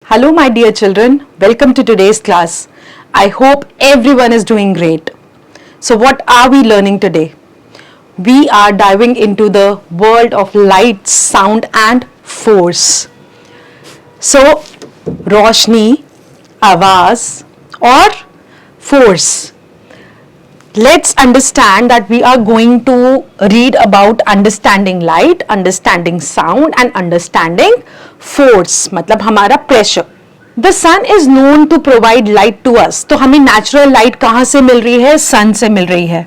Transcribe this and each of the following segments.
Hello, my dear children. Welcome to today's class. I hope everyone is doing great. So, what are we learning today? We are diving into the world of light, sound, and force. So, रोशनी, आवाज और force. Let's understand that we are going to read about understanding light, understanding sound and understanding force. मतलब हमारा pressure. The sun is known to provide light to us. तो हमें natural light कहाँ से मिल रही है? sun से मिल रही है.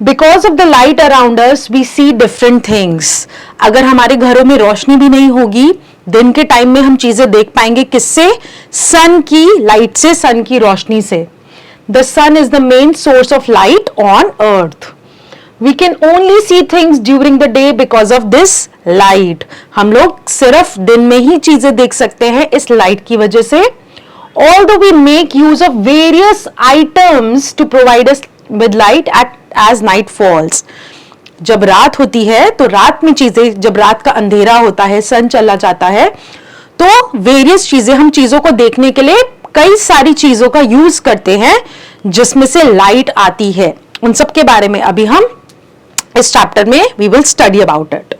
Because of the light around us, we see different things. अगर हमारे घरों में रोशनी भी नहीं होगी, दिन के टाइम में हम चीजें देख पाएंगे किससे? सन की लाइट से, सन की रोशनी से. The sun is the main source of light on earth. We can only see things during the day because of this light. हम लोग सिर्फ दिन में ही चीजें देख सकते हैं इस लाइट की वजह से. Although we make use of various items to provide us with light as night falls. जब रात होती है तो रात में चीजें, जब रात का अंधेरा होता है, सन चला जाता है, तो वेरियस चीजें, हम चीजों को देखने के लिए कई सारी चीजों का यूज करते हैं जिसमें से लाइट आती है. उन सब के बारे में अभी हम इस चैप्टर में we will study about it.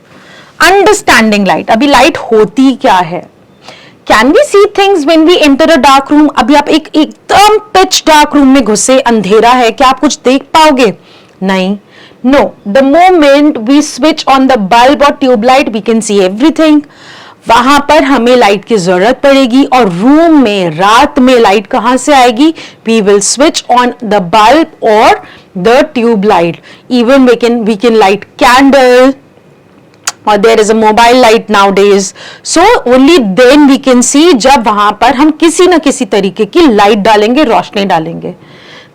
Understanding light. अभी लाइट होती क्या है? Can we see things when we enter a dark room? अभी आप एकदम पिच डार्क रूम में घुसे, अंधेरा है, क्या आप कुछ देख पाओगे? नहीं. No. The moment we switch on the bulb और tube light we can see everything. वहां पर हमें लाइट की जरूरत पड़ेगी और रूम में रात में लाइट कहां से आएगी? We will switch on the bulb और the tube light. Even we can light candle or there is a mobile light nowadays. So only then we can see, जब वहां पर हम किसी न किसी तरीके की लाइट डालेंगे, रोशनी डालेंगे.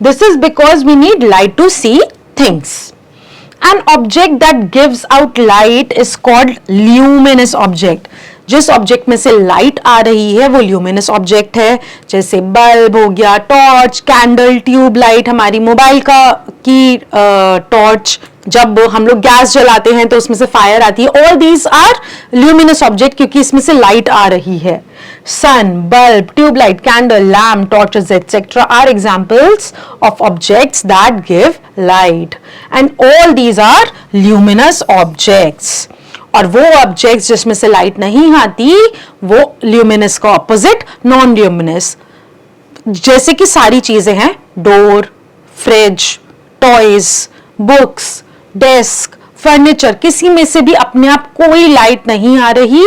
This is because we need light to see things. An object that gives out light is called luminous object. जिस ऑब्जेक्ट में से लाइट आ रही है वो ल्यूमिनस ऑब्जेक्ट है. जैसे बल्ब हो गया, टॉर्च, कैंडल, ट्यूब लाइट, हमारी मोबाइल की टॉर्च. जब हम लोग गैस जलाते हैं तो उसमें से फायर आती है. All these are luminous object क्योंकि इसमें से लाइट आ रही है. Sun, bulb, tube light, candle, lamp, torches etcetera are examples of objects that give light and all these are luminous objects. और वो ऑब्जेक्ट्स जिसमें से लाइट नहीं आती वो ल्यूमिनस का ऑपोजिट नॉन ल्यूमिनस. जैसे कि सारी चीजें हैं, door, fridge, toys, books, desk, furniture, किसी में से भी अपने आप कोई लाइट नहीं आ रही.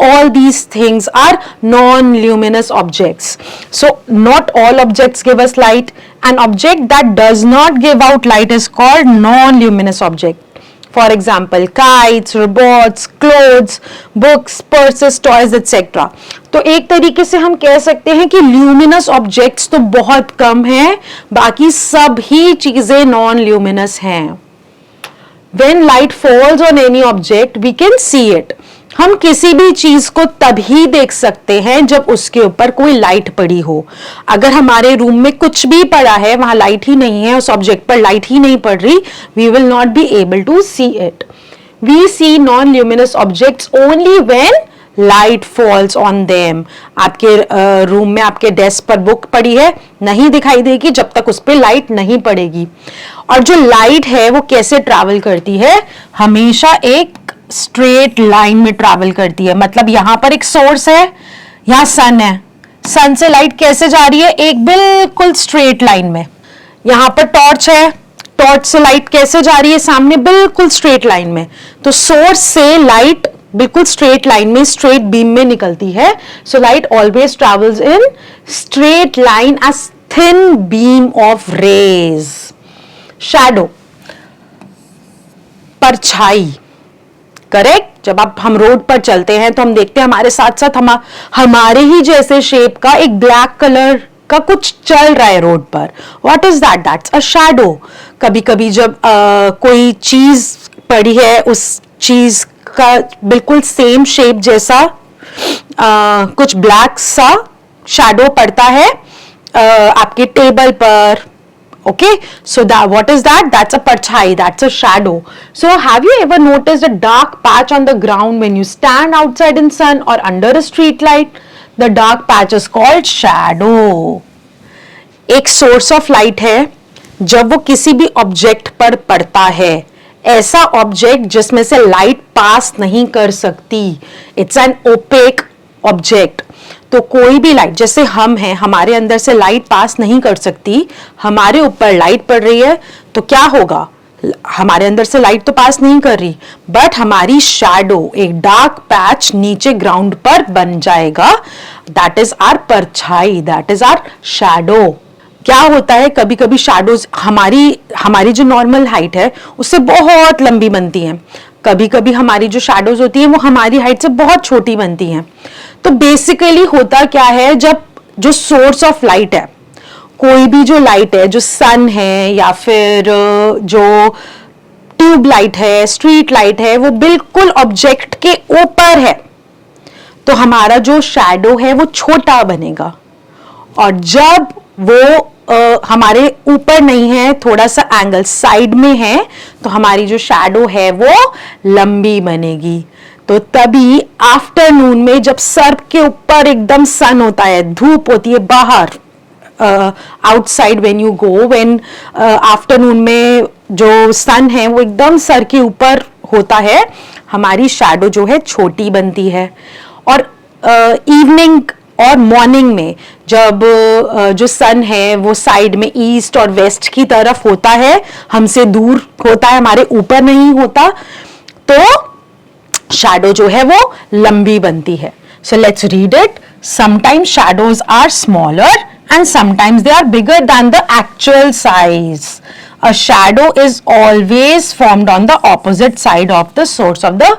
All these things are non-luminous objects. So not all objects give us light. An object that does not give out light is called non-luminous object. For example, kites, robots, clothes, books, purses, toys, etc. तो एक तरीके से हम कह सकते हैं कि luminous objects तो बहुत कम हैं, बाकी सब ही चीजें नॉन ल्यूमिनस हैं. When light falls on any object, we can see it. हम किसी भी चीज को तभी देख सकते हैं जब उसके ऊपर कोई लाइट पड़ी हो. अगर हमारे रूम में कुछ भी पड़ा है, वहां लाइट ही नहीं है, उस ऑब्जेक्ट पर लाइट ही नहीं पड़ रही, we will not be able to see it. We see non luminous objects only when light falls on them. आपके रूम में आपके डेस्क पर बुक पड़ी है, नहीं दिखाई देगी जब तक उस पर लाइट नहीं पड़ेगी. और जो लाइट है वो कैसे ट्रैवल करती है? हमेशा एक स्ट्रेट लाइन में ट्रैवल करती है. मतलब यहां पर एक सोर्स है, यहां सन है, सन से लाइट कैसे जा रही है? एक बिल्कुल स्ट्रेट लाइन में. यहां पर टॉर्च है, टॉर्च से लाइट कैसे जा रही है? सामने बिल्कुल स्ट्रेट लाइन में. तो सोर्स से लाइट बिल्कुल स्ट्रेट लाइन में, स्ट्रेट बीम में निकलती है. So light always travels in straight line as thin beam of rays. Shadow, परछाई. करेक्ट. जब हम रोड पर चलते हैं तो हम देखते हैं हमारे साथ साथ हमारे ही जैसे शेप का एक ब्लैक कलर का कुछ चल रहा है रोड पर. What is that? That's a shadow. कभी कभी जब कोई चीज पड़ी है, उस चीज का बिल्कुल सेम शेप जैसा कुछ ब्लैक सा शैडो पड़ता है आपके टेबल पर. Okay, so what is that? That's a parchai, that's a shadow. So have you ever noticed a dark patch on the ground when you stand outside in sun or under a street light? The dark patch is called shadow. एक source of light है, जब वो किसी भी object पर पड़ता है, ऐसा ऑब्जेक्ट जिसमें से लाइट पास नहीं कर सकती, इट्स एन ओपेक ऑब्जेक्ट। तो कोई भी लाइट, जैसे हम हैं, हमारे अंदर से लाइट पास नहीं कर सकती, हमारे ऊपर लाइट पड़ रही है तो क्या होगा, हमारे अंदर से लाइट तो पास नहीं कर रही, बट हमारी शैडो, एक डार्क पैच नीचे ग्राउंड पर बन जाएगा। दैट इज आर परछाई, दैट इज आर शैडो। क्या होता है, कभी कभी शैडोज हमारी जो नॉर्मल हाइट है उससे बहुत लंबी बनती हैं, कभी कभी हमारी जो शैडोज होती हैं वो हमारी हाइट से बहुत छोटी बनती हैं। तो बेसिकली होता क्या है, जब जो सोर्स ऑफ लाइट है, कोई भी जो लाइट है, जो सन है या फिर जो ट्यूब लाइट है, स्ट्रीट लाइट है, वो बिल्कुल ऑब्जेक्ट के ऊपर है, तो हमारा जो शैडो है वो छोटा बनेगा। और जब वो हमारे ऊपर नहीं है, थोड़ा सा एंगल साइड में है, तो हमारी जो शैडो है वो लंबी बनेगी। तो तभी आफ्टरनून में जब सर के ऊपर एकदम सन होता है, धूप होती है बाहर, outside when you go, when afternoon में जो सन है वो एकदम सर के ऊपर होता है, हमारी शैडो जो है छोटी बनती है। और इवनिंग और मॉर्निंग में जब जो सन है वो साइड में ईस्ट और वेस्ट की तरफ होता है, हमसे दूर होता है, हमारे ऊपर नहीं होता, तो शैडो जो है वो लंबी बनती है। So let's read it. Sometimes shadows are smaller and sometimes they are bigger than the actual size. A shadow is always formed on the opposite side of the source of the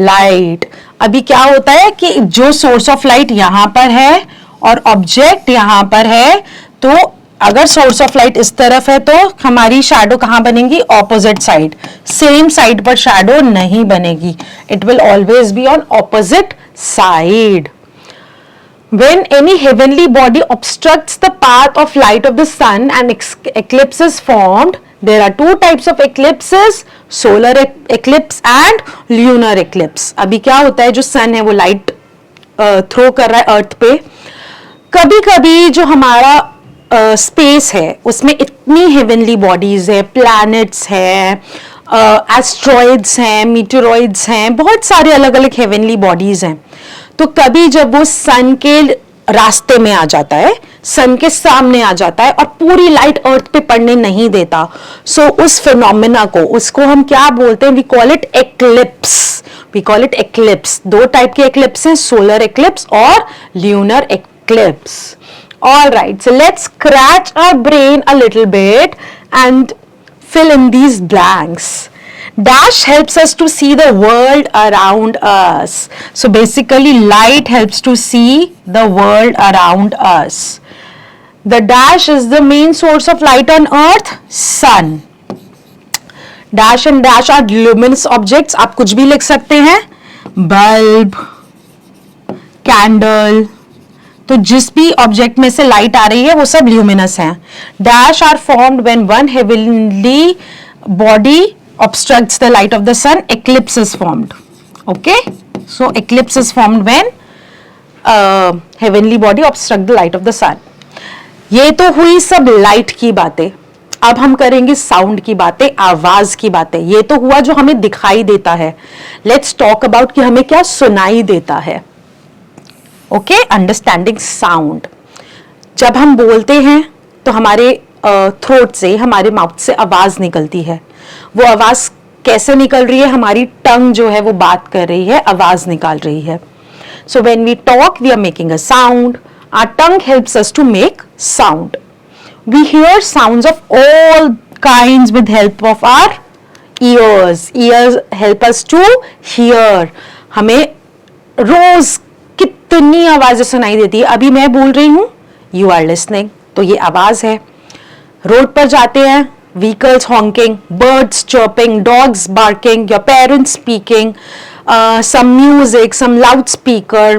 light. अभी क्या होता है कि जो source of light यहाँ पर है और object यहाँ पर है, तो अगर source of light इस तरफ है तो हमारी shadow कहाँ बनेगी, opposite side, same side पर shadow नहीं बनेगी, it will always be on opposite side. When any heavenly body obstructs the path of light of the sun and eclipse is formed, there are two types of eclipses, solar eclipse and lunar eclipse. अभी क्या होता है, जो sun है वो light throw कर रहा है अर्थ पे, कभी कभी जो हमारा स्पेस है उसमें इतनी हेवनली बॉडीज है, प्लैनेट्स है, एस्ट्रॉइड्स हैं, मीटेरॉइड्स हैं, बहुत सारे अलग अलग हेवनली बॉडीज हैं, तो कभी जब वो सन के रास्ते में आ जाता है, सन के सामने आ जाता है और पूरी लाइट अर्थ पे पड़ने नहीं देता, सो उस फिनोमेना को, उसको हम क्या बोलते हैं, we call it eclipse, we call it eclipse. दो टाइप के एक्लिप्स हैं, सोलर एक्लिप्स और lunar eclipse. All right, so let's scratch our brain a little bit and fill in these blanks. Dash helps us to see the world around us. So basically light helps to see the world around us. The dash is the main source of light on earth, sun. Dash and dash are luminous objects. आप कुछ भी लिख सकते हैं, bulb, candle, तो जिस भी object में से लाइट आ रही है वो सब ल्यूमिनस हैं। Dash are formed when one heavenly body obstructs the light of the sun, eclipse is formed. Okay, so eclipse is formed when heavenly body obstruct the light of the sun. ये तो हुई सब light की बातें। अब हम करेंगे sound की बातें, आवाज की बातें। ये तो हुआ जो हमें दिखाई देता है। लेट्स टॉक अबाउट कि हमें क्या सुनाई देता है। Okay, understanding sound. जब हम बोलते हैं तो हमारे थ्रोट से, हमारे माउथ से आवाज निकलती है। वो आवाज कैसे निकल रही है, हमारी टंग जो है वो बात कर रही है, आवाज निकाल रही है। So when we talk we are making a sound, our tongue helps us to make sound. We hear sounds of all kinds with help of our ears. Ears help us to hear. हमें रोज कितनी आवाजें सुनाई देती है। अभी मैं बोल रही हूं, यू आर लिसनिंग, तो ये आवाज है। रोड पर जाते हैं, vehicles honking, birds chirping, dogs barking, your parents speaking, some music, some loudspeaker,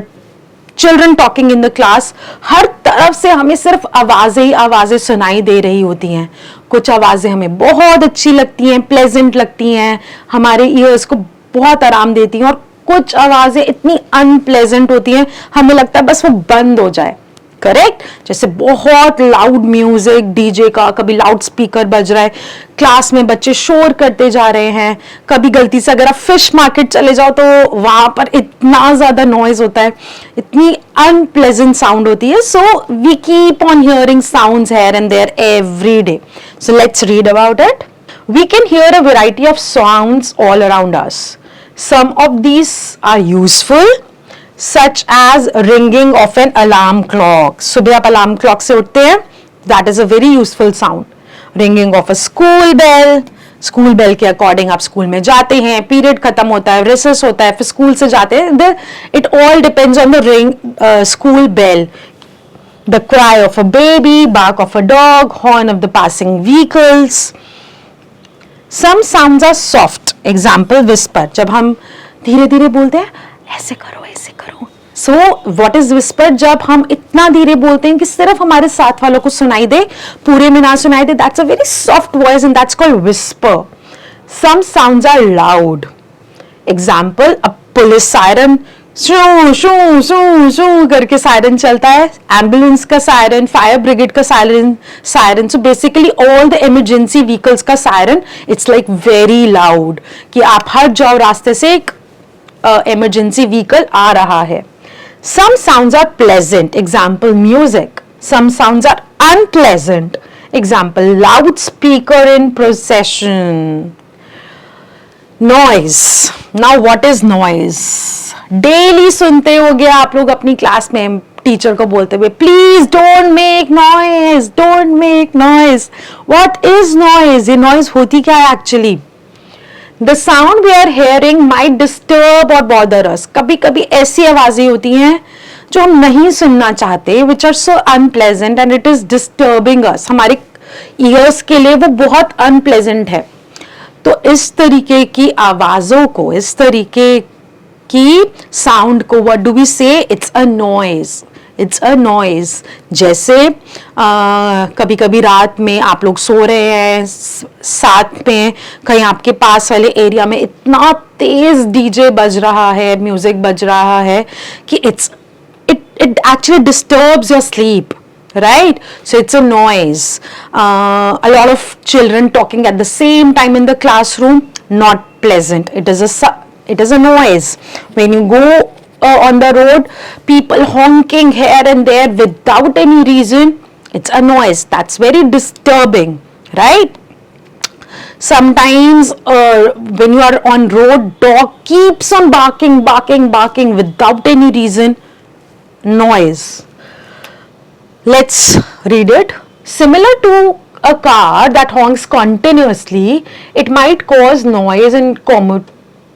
children talking in the class. हर तरफ से हमें सिर्फ आवाजें ही आवाजें सुनाई दे रही होती हैं। कुछ आवाजें हमें बहुत अच्छी लगती हैं, प्लेजेंट लगती हैं, हमारे ईयर्स को बहुत आराम देती हैं, और कुछ आवाजें इतनी अनप्लेजेंट होती हैं, हमें लगता है बस वो बंद हो जाए, करेक्ट। जैसे बहुत लाउड म्यूजिक डीजे का, कभी लाउड स्पीकर बज रहा है, क्लास में बच्चे शोर करते जा रहे हैं, कभी गलती से अगर आप फिश मार्केट चले जाओ तो वहां पर इतना ज्यादा नॉइज होता है, इतनी अनप्लेजेंट साउंड होती है. So we keep on hearing sounds here and there every day. So let's read about it. We can hear a variety of sounds all around us. Some of these are useful, such as ringing of an alarm clock. सुबह आप alarm clock से उठते हैं, that is a very useful sound. Ringing of a school bell. School bell के according आप school में जाते हैं, पीरियड खत्म होता है, रिसेस होता है, फिर स्कूल से जाते हैं. It all depends on the ring, school bell. The cry of a baby, bark of a dog, horn of the passing vehicles. Some sounds are soft. Example, whisper. जब हम धीरे धीरे बोलते हैं, ऐसे करो ऐसे करो. So what is whisper? जब हम इतना धीरे बोलते हैं कि सिर्फ हमारे साथ वालों को सुनाई दे, पूरे में ना सुनाई दे. That's a very soft voice and that's called whisper. Some sounds are loud. Example, a police siren. शू शू शू शू करके सायरन चलता है, एम्बुलेंस का सायरन, फायर ब्रिगेड का siren. So basically all the emergency vehicles का siren, it's like very loud कि आप हट जाओ रास्ते से, एक इमरजेंसी व्हीकल आ रहा है. Some sounds are pleasant. Example, music. Some sounds are unpleasant. Example, loud speaker in procession. Noise. Now what is noise? Daily सुनते होगे आप लोग अपनी क्लास में टीचर को बोलते हुए, please don't make noise, don't make noise. What is noise? ये नॉइज होती क्या है actually? The sound we are hearing might disturb और बॉदर अस. कभी कभी ऐसी आवाजें होती हैं जो हम नहीं सुनना चाहते, which are so unpleasant and it is disturbing us. हमारे ईयर्स के लिए वो बहुत अनप्लेजेंट है. तो इस तरीके की आवाजों को, इस तरीके की साउंड को व्हाट डू वी से? It's a noise. It's a noise. जैसे कभी कभी रात में आप लोग सो रहे हैं, साथ में कहीं आपके पास वाले एरिया में इतना तेज डीजे बज रहा है, म्यूजिक बज रहा है कि it actually disturbs your sleep, right? So it's a noise. A lot of children talking at the same time in the classroom, not pleasant. It is a noise. When you go on the road, people honking here and there without any reason, it's a noise. That's very disturbing, right? Sometimes when you are on road, dog keeps on barking without any reason. Noise. Let's read it. Similar to a car that honks continuously, it might cause noise and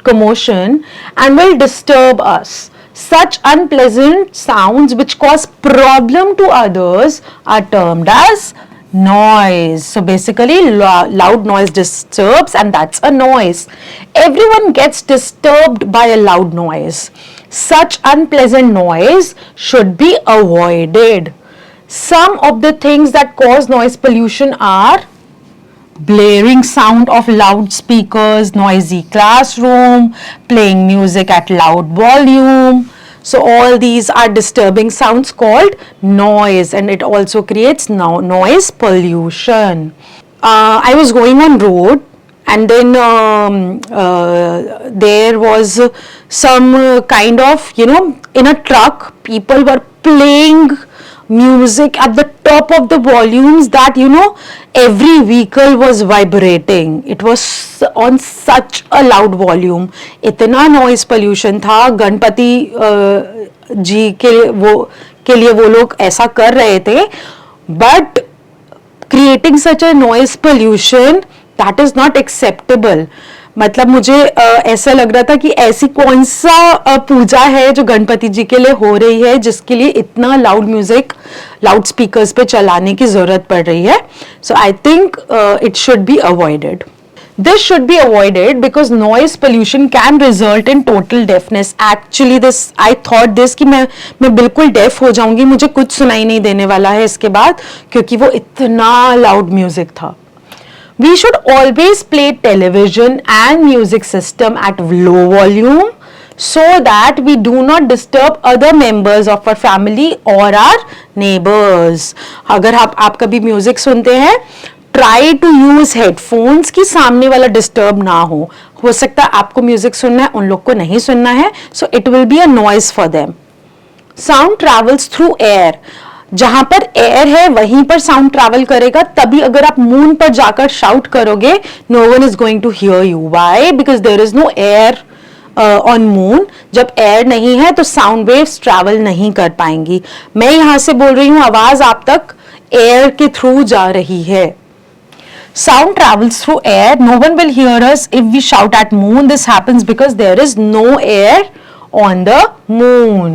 commotion and will disturb us. Such unpleasant sounds which cause problem to others are termed as noise. So basically loud noise disturbs and that's a noise. Everyone gets disturbed by a loud noise. Such unpleasant noise should be avoided. Some of the things that cause noise pollution are blaring sound of loudspeakers, noisy classroom, playing music at loud volume. So all these are disturbing sounds called noise and it also creates noise pollution. I was going on road and then there was some kind of, in a truck, people were playing music at the top of the volumes that every vehicle was vibrating. It was on such a loud volume. इतना noise pollution था. गणपति जी के लिए वो लोग ऐसा कर रहे थे, but creating such a noise pollution, that is not acceptable. मतलब मुझे ऐसा लग रहा था कि ऐसी कौन सा पूजा है जो गणपति जी के लिए हो रही है जिसके लिए इतना लाउड म्यूजिक लाउड स्पीकर्स पे चलाने की जरूरत पड़ रही है. So I think it should be avoided. This should be avoided because noise pollution can result in total deafness. Actually, I thought this कि मैं बिल्कुल deaf हो जाऊंगी, मुझे कुछ सुनाई नहीं देने वाला है इसके बाद, क्योंकि वो इतना loud music था. We should always play television and music system at low volume. so that we do not disturb other members of our family or our neighbors. अगर आप कभी म्यूजिक सुनते हैं, ट्राई टू यूज हेडफोन्स की सामने वाला disturb ना हो सकता है आपको म्यूजिक सुनना है, उन लोग को नहीं सुनना है, so it will be a noise for them. Sound travels through air. जहां पर एयर है वहीं पर साउंड ट्रैवल करेगा. तभी अगर आप मून पर जाकर शाउट करोगे, no one is going to hear you. Why? Because there is no air on moon. जब एयर नहीं है तो साउंड वेव्स ट्रैवल नहीं कर पाएंगी. मैं यहां से बोल रही हूं, आवाज आप तक एयर के थ्रू जा रही है. Sound travels through air. No one will hear us if we shout at moon. This happens because there is no air on the moon.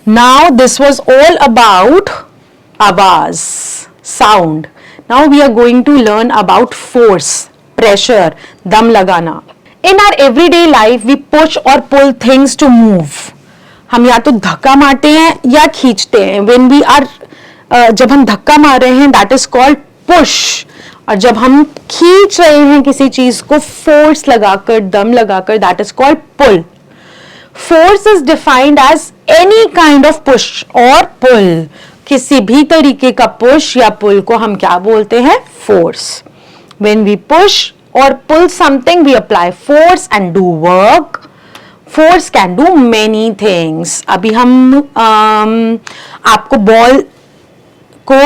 Now this was all about आवाज, sound. Now we are going to learn about force, pressure, दम लगाना. In our everyday life we push or pull things to move. हम या तो धक्का मारते हैं या खींचते हैं. When we are जब हम धक्का मार रहे हैं, that is called पुश. और जब हम खींच रहे हैं किसी चीज को फोर्स लगाकर, दम लगाकर, that is called pull. Force is defined as any kind of push और पुल. किसी भी तरीके का पुश या पुल को हम क्या बोलते हैं? फोर्स. व्हेन वी पुश और pull something we apply force and do work. Force can do many things. अभी हम आपको बॉल को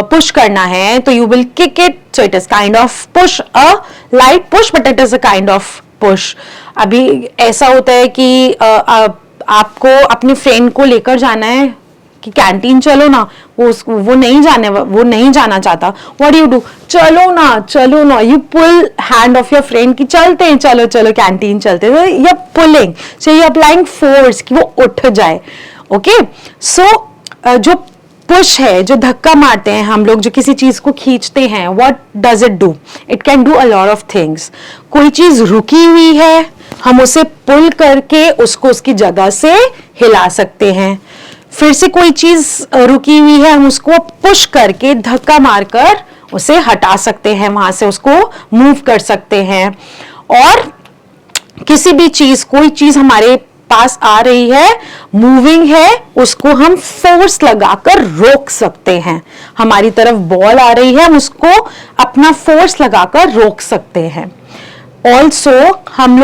पुश करना है तो you will kick it, so it is kind of push, a light push but it is a kind of push. अभी ऐसा होता है कि आपको अपने फ्रेंड को लेकर जाना है कि कैंटीन चलो ना, वो नहीं जाना चाहता. What do you do? चलो ना. You pull hand of your friend कि चलते हैं, चलो कैंटीन चलते हैं. You pulling, so you applying force कि वो उठ जाए. ओके, सो जो पुश है, जो धक्का मारते हैं हम लोग, जो किसी चीज को खींचते हैं, what does it do? It can do a lot of things. कोई चीज रुकी हुई है, हम उसे पुल करके उसको उसकी जगह से हिला सकते हैं. फिर से कोई चीज रुकी हुई है, हम उसको पुश करके, धक्का मारकर उसे हटा सकते हैं, वहां से उसको मूव कर सकते हैं. और किसी भी चीज, कोई चीज हमारे पास आ रही है, मूविंग है, उसको हम फोर्स लगाकर रोक सकते हैं. हमारी तरफ बॉल आ रही है, हम उसको अपना फोर्स लगाकर रोक सकते हैं. ऑल्सो हम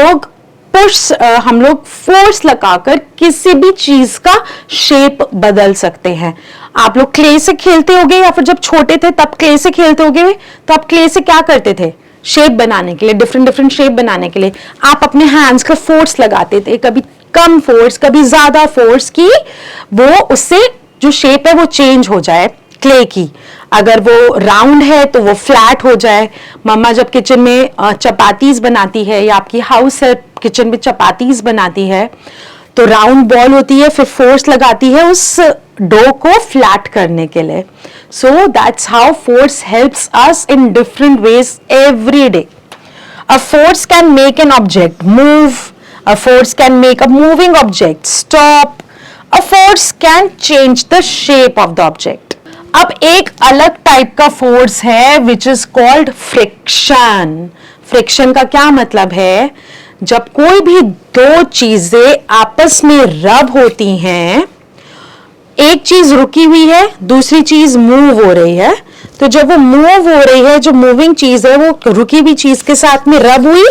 लोग फोर्स लगाकर किसी भी चीज का शेप बदल सकते हैं. आप लोग क्ले से खेलते होगे, या फिर जब छोटे थे तब क्ले से खेलते होगे, तो आप क्ले से क्या करते थे? शेप बनाने के लिए, डिफरेंट शेप बनाने के लिए आप अपने हैंड्स का फोर्स लगाते थे. कभी कम फोर्स, कभी ज्यादा फोर्स की वो उससे जो शेप है वो चेंज हो जाए क्ले की. अगर वो राउंड है तो वो फ्लैट हो जाए. मम्मा जब किचन में चपातीज बनाती है, या आपकी हाउस है किचन में चपातीज बनाती है, तो राउंड बॉल होती है, फिर फोर्स लगाती है उस डो को फ्लैट करने के लिए. So that's how force helps us in different ways every day. A force can make an object move. A force can make a moving object stop. A force can change the shape of the object. अब एक अलग type का force है which is called friction. Friction का क्या मतलब है? जब कोई भी दो चीजें आपस में रब होती हैं, एक चीज रुकी हुई है, दूसरी चीज मूव हो रही है, तो जब वो मूव हो रही है, जो मूविंग चीज है वो रुकी हुई चीज के साथ में रब हुई,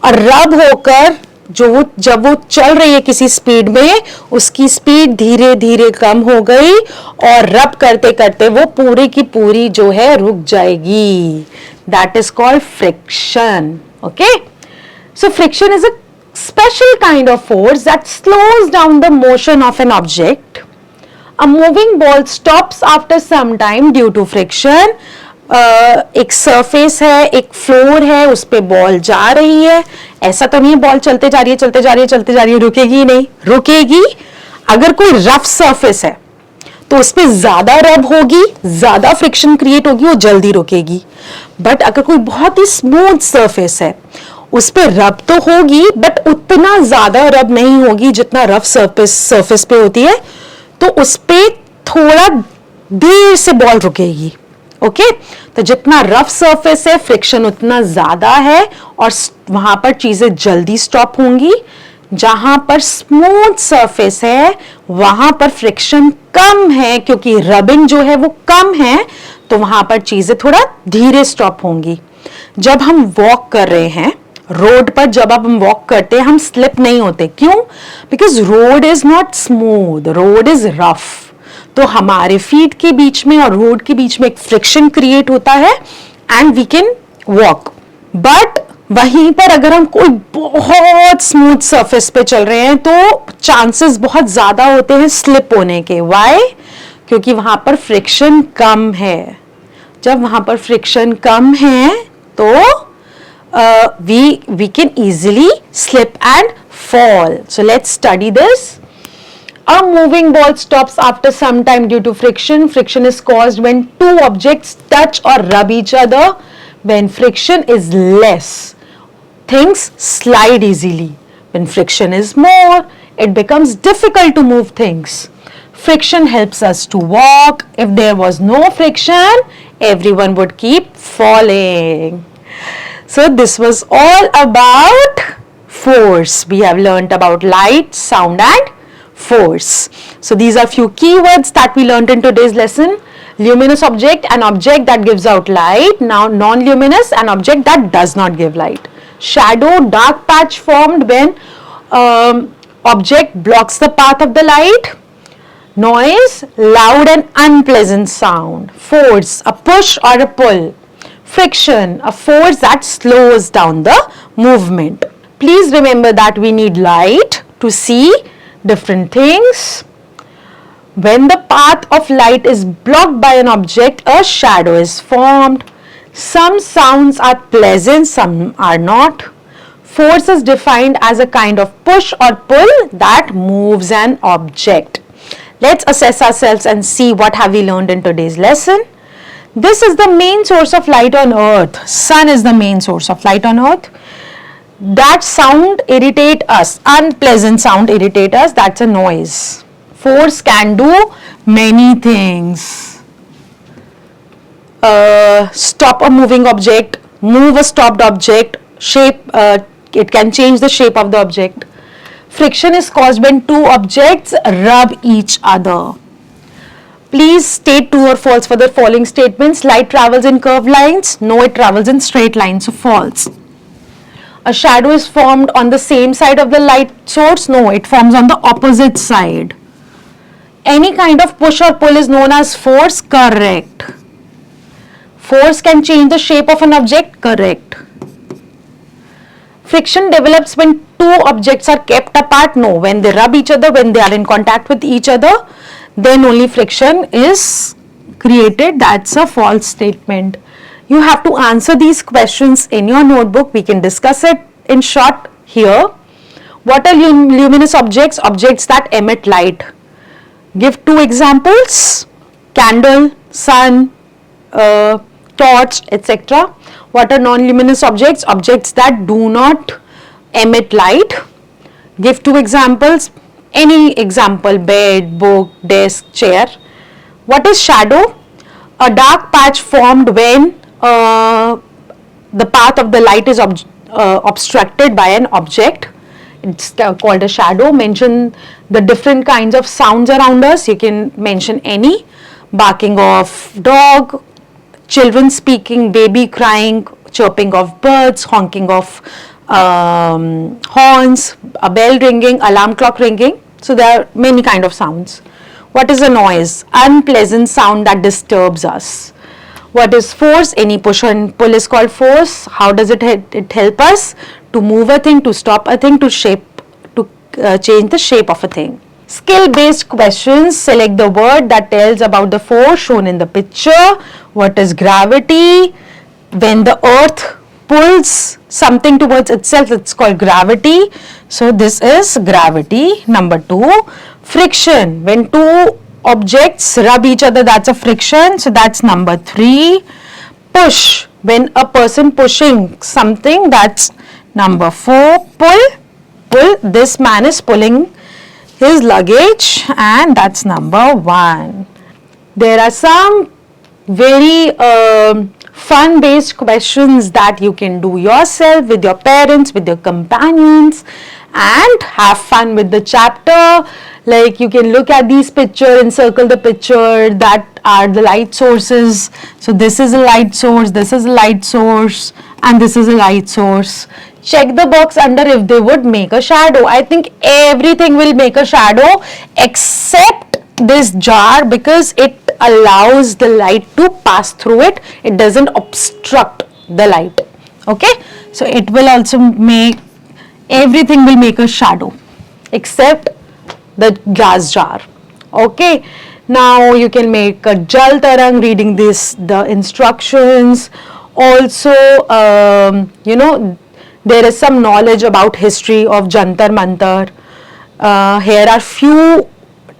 और रब होकर जब वो चल रही है किसी स्पीड में, उसकी स्पीड धीरे धीरे कम हो गई और रब करते करते वो पूरी की पूरी जो है रुक जाएगी. That is called friction. Okay, so friction is a special kind of force that slows down the motion of an object. A moving ball stops after some time due to friction. एक surface है, एक floor है, उस पे ball जा रही है. ऐसा तो नहीं बॉल चलते जा रही है, रुकेगी नहीं. रुकेगी अगर कोई रफ सरफेस है तो उस पे ज्यादा रब होगी, ज्यादा फ्रिक्शन क्रिएट होगी, वो जल्दी रुकेगी. बट अगर कोई बहुत ही स्मूथ सरफेस है, उस पे रब तो होगी बट उतना ज्यादा रब नहीं होगी जितना रफ सरफेस पे होती है, तो उस पे थोड़ा देर से बॉल रुकेगी. ओके तो जितना रफ सरफेस है फ्रिक्शन उतना ज्यादा है और वहां पर चीजें जल्दी स्टॉप होंगी। जहां पर स्मूथ सरफेस है वहां पर फ्रिक्शन कम है क्योंकि रबिंग जो है वो कम है, तो वहां पर चीजें थोड़ा धीरे स्टॉप होंगी। जब हम वॉक कर रहे हैं रोड पर, जब अब हम वॉक करते हैं हम स्लिप नहीं होते, क्यों? Because road is not smooth, road is rough. तो हमारे फीट के बीच में और रोड के बीच में एक फ्रिक्शन क्रिएट होता है and we can walk. But वहीं पर अगर हम कोई बहुत स्मूथ सरफेस पे चल रहे हैं तो चांसेस बहुत ज्यादा होते हैं स्लिप होने के। व्हाई? क्योंकि वहां पर फ्रिक्शन कम है। जब वहां पर फ्रिक्शन कम है तो we can easily slip and fall. So let's study this. A moving ball stops after some time due to friction. Friction is caused when two objects touch or rub each other. When friction is less, things slide easily. When friction is more, it becomes difficult to move things. Friction helps us to walk. If there was no friction, everyone would keep falling. So this was all about force. We have learnt about light, sound and force. So these are few keywords that we learnt in today's lesson. Luminous object, an object that gives out light. Now non-luminous, an object that does not give light. Shadow, dark patch formed when object blocks the path of the light. Noise, loud and unpleasant sound. Force, a push or a pull. Friction, a force that slows down the movement. Please remember that we need light to see different things. When the path of light is blocked by an object, a shadow is formed. Some sounds are pleasant, some are not. Force is defined as a kind of push or pull that moves an object. Let's assess ourselves and see what have we learned in today's lesson. This is the main source of light on earth. Sun is the main source of light on earth. That sound irritate us, unpleasant sound irritate us, that's a noise. Force can do many things. Stop a moving object, move a stopped object, shape, it can change the shape of the object. Friction is caused when two objects rub each other. Please state true or false for the following statements. Light travels in curved lines. No, it travels in straight lines. So false. A shadow is formed on the same side of the light source. No, it forms on the opposite side. Any kind of push or pull is known as force. Correct. Force can change the shape of an object. Correct. Friction develops when two objects are kept apart. No, when they rub each other, when they are in contact with each other, then only friction is created. That's a false statement. You have to answer these questions in your notebook. We can discuss it in short here. What are luminous objects? Objects that emit light. Give two examples: candle, sun, torch, etc. What are non-luminous objects? Objects that do not emit light. Give two examples. Any example: bed, book, desk, chair. What is shadow? A dark patch formed when the path of the light is obstructed by an object. It's called a shadow. Mention the different kinds of sounds around us. You can mention any: barking of dog, children speaking, baby crying, chirping of birds, honking of horns, a bell ringing, alarm clock ringing. So there are many kind of sounds. What is a noise? Unpleasant sound that disturbs us. What is force? Any push and pull is called force. How does it help us? To move a thing, to stop a thing, to change the shape of a thing. Skill based questions. Select the word that tells about the force shown in the picture. What is gravity? When the earth pulls something towards itself, it's called gravity. So this is gravity. Number 2, friction. When two objects rub each other, that's a friction. So that's number 3. Push. When a person pushing something, that's number 4. Pull. This man is pulling his luggage, and that's number 1. There are some very fun based questions that you can do yourself with your parents, with your companions, and have fun with the chapter. Like you can look at these picture and circle the picture that are the light sources. So this is a light source, this is a light source, and this is a light source. Check the box under if they would make a shadow. I think everything will make a shadow except this jar, because it allows the light to pass through it. It doesn't obstruct the light. Okay, so it will also make, everything will make a shadow except the glass jar. Okay, now you can make a jal tarang reading the instructions. Also, there is some knowledge about history of Jantar Mantar. Here are few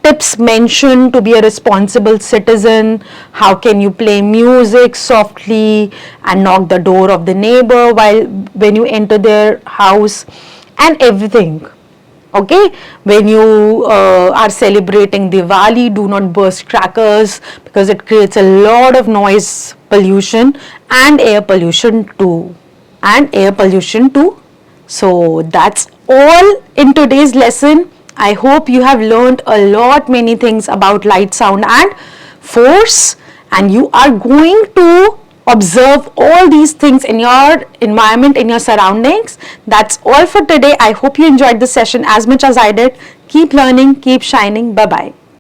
tips mentioned to be a responsible citizen. How can you play music softly and knock the door of the neighbor when you enter their house, and everything. Okay, when you are celebrating Diwali, do not burst crackers because it creates a lot of noise pollution and air pollution too. So that's all in today's lesson. I hope you have learned a lot many things about light, sound and force, and you are going to observe all these things in your environment, in your surroundings. That's all for today. I hope you enjoyed the session as much as I did. Keep learning, keep shining. Bye bye.